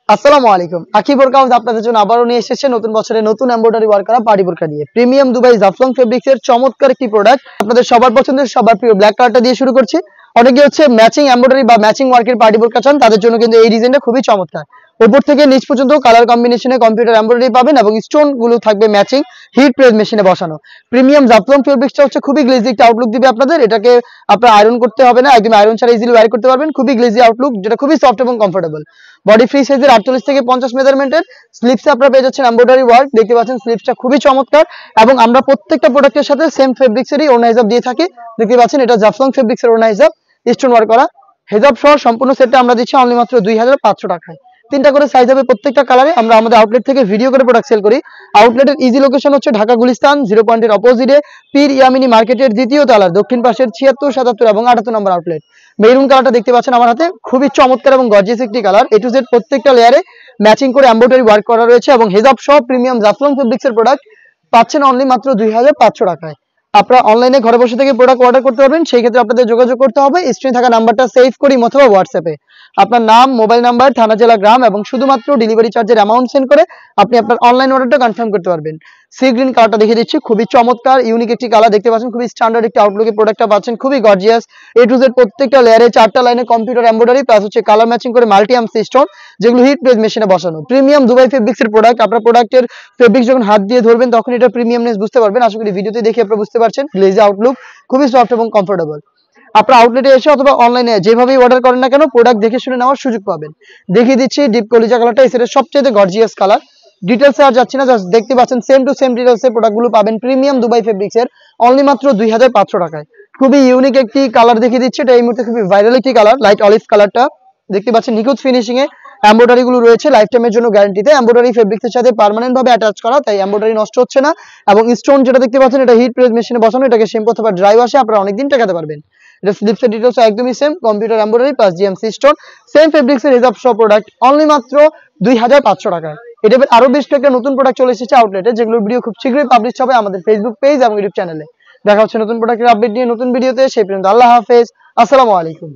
আসসালামু আলাইকুম। Akib work house আপনাদের জন্য আবারও নিয়ে এসেছে নতুন বছরে নতুন এমব্রয়ডারি ওয়ার্ক করা পার্টি বোরকা নিয়ে। প্রিমিয়াম দুবাই জাফলং ফেব্রিক্স এর চমৎকার একটি প্রোডাক্ট। আপনাদের সবার পছন্দের সবার প্রিয় ব্ল্যাক কালারটা দিয়ে শুরু করছি। অনেকে হচ্ছে ম্যাচিং এমব্রয়ডারি বা ম্যাচিং ওয়ার্কের পার্টি বোরকা চান, তাদের জন্য কিন্তু এই ডিজাইনটা খুবই চমৎকার। উপর থেকে নিচ পর্যন্ত কালার কম্বিনেশনে কম্পিউটার এমব্রয়ডারি পাবেন এবং স্টোন গুলো থাকবে ম্যাচিং হিট প্রেস মেশিনে বসানো। প্রিমিয়াম জাফলং ফেব্রিক্সটা হচ্ছে খুবই গ্লেজি একটা আউটলুক দিবে আপনাদের। এটাকে আপনার আয়রন করতে হবে না, একদম আয়রন ছাড়া ইজিলি ওয়্যার করতে পারবেন। খুবই গ্লেজি আউটলুক, যেটা খুবই সফট এবং কমফোর্টেবল। বডি ফ্রি সাইজের 48 থেকে 50 মেজারমেন্টের স্লিপসে আপনারা পেয়ে যাচ্ছেন এমব্রয়ডারি ওয়ার্ক। দেখতে পাচ্ছেন স্লিপসটা খুবই চমৎকার এবং আমরা প্রত্যেকটা প্রোডাক্টের সাথে সেম ফেব্রিক্সেরই ওড়না হিজাব দিয়ে থাকি। দেখতে পাচ্ছেন এটা জাফলং ফেব্রিক্সের ওড়না হিজাব, স্টোন ওয়ার্ক করা। হেজাব সহ সম্পূর্ণ সেটটা আমরা দিচ্ছি অনলি মাত্র 2500 টাকায়। 3টা করে সাইজ হবে প্রত্যেকটা কালারে। আমরা আমাদের আউটলেট থেকে ভিডিও করে প্রোডাক্ট সেল করি। আউটলেটের ইজি লোকেশন হচ্ছে ঢাকা গুলিস্তান 0 পয়েন্টের অপোজিটে পীর ইয়ামিনী মার্কেটের দ্বিতীয় তলার দক্ষিণ পাশের 76, 77 এবং 78 নম্বর আউটলেট। মেরুন কালারটা দেখতে পাচ্ছেন আমার হাতে, খুবই চমৎকার এবং গর্জিয়াস একটি কালার। এ টু জেড প্রত্যেকটা লেয়ারে ম্যাচিং করে এমব্রয়ডারি ওয়ার্ক করা রয়েছে এবং হেজাব সহ প্রিমিয়াম জাফলং ফেব্রিক্সের প্রোডাক্ট পাচ্ছেন অনলি মাত্র 2500 টাকায়। আপনারা অনলাইনে ঘরে বসে থেকে প্রোডাক্ট অর্ডার করতে পারবেন। সেই ক্ষেত্রে আপনাদের যোগাযোগ করতে হবে স্ক্রিনে থাকা নাম্বারটা সেভ করি অথবা হোয়াটসঅ্যাপে আপনার নাম, মোবাইল নাম্বার, থানা, জেলা, গ্রাম এবং শুধুমাত্র ডেলিভারি চার্জের অ্যামাউন্ট সেন্ড করে আপনি আপনার অনলাইন অর্ডারটা কনফার্ম করতে পারবেন। সি গ্রিন কালারটা দেখিয়ে দিচ্ছি, খুবই চমৎকার ইউনিক একটি কালার। দেখতে পাচ্ছেন খুবই স্ট্যান্ডার্ড একটি আউটলুকে প্রোডাক্টটা পাচ্ছেন, খুবই গর্জিয়াস। এ টু জেড প্রত্যেকটা লেয়ারে 4টা লাইনে কম্পিউটার এমব্রয়ডারি প্লাস হচ্ছে কালার ম্যাচিং করে মাল্টি আর্ম স্টোন, যেগুলো হিট প্রেস মেশিনে বসানো। প্রিমিয়াম দুবাই ফেব্রিক্সের প্রোডাক্ট। আপনার প্রোডাক্টের ফেব্রিক্স যখন হাত দিয়ে ধরবেন তখন এটা প্রিমিয়ামনেস বুঝতে পারবেন। আশা করি ভিডিওতে দেখে আপনারা বুঝতে পারছেন। গ্লেজি আউটলুক, খুবই সফট এবং কমফোর্টেবল। আপনার আউটলেটে এসে অথবা অনলাইনে যেভাবেই অর্ডার করেন না কেন প্রোডাক্ট দেখে শুনে নেওয়ার সুযোগ পাবেন। দেখিয়ে দিচ্ছি ডিপ কলিজা কালারটা এই সেটের সবচেয়ে গর্জিয়াস কালার। ডিটেলসে আর যাচ্ছি না, জাস্ট দেখতে পাচ্ছেন সেম টু সেম ডিটেলসে প্রোডাক্টগুলো পাবেন প্রিমিয়াম দুবাই ফেব্রিক্সের অনলি মাত্র 2500 টাকায়। খুবই ইউনিক একটি কালার দেখিয়ে দিচ্ছি। এটা এই মুহূর্তে খুবই ভাইরাল একটি কালার, লাইট অলিভ কালারটা। দেখতে পাচ্ছেন নিখুঁত ফিনিশিং এ এমব্রয়ডারি গুলো রয়েছে লাইফ টাইমের জন্য গ্যারান্টিতে। এমব্রয়ডারি ফেব্রিক্সের সাথে পার্মানেন্ট ভাবে অ্যাটাচ করা, তাই এমব্রয়ডারি নষ্ট হচ্ছে না। এবং স্টোন যেটা দেখতে পাচ্ছেন এটা হিট প্রেস মেশিনে বসানো, এটাকে শ্যাম্পু অথবা ড্রাই ওয়াশে আপনারা অনেকদিন টেকাতে পারবেন। এটা স্লিপসের ডিটেইলস একদমই same, computer embroidery plus GMC stone, same ফেব্রিক্সের হিজাব সহ প্রোডাক্ট অনলি মাত্র 2500 টাকায়। এটা আরো বেশ কয়েকটা নতুন প্রোডাক্ট চলে এসেছে আউটলেটে, যেগুলোর ভিডিও খুব শীঘ্রই পাবলিশ হবে আমাদের ফেসবুক পেজ এবং ইউটিউব চ্যানেলে। দেখা হচ্ছে নতুন প্রোডাক্টের আপডেট নিয়ে নতুন ভিডিওতে। সেই পর্যন্ত আল্লাহ হাফেজ, আসসালামু আলাইকুম।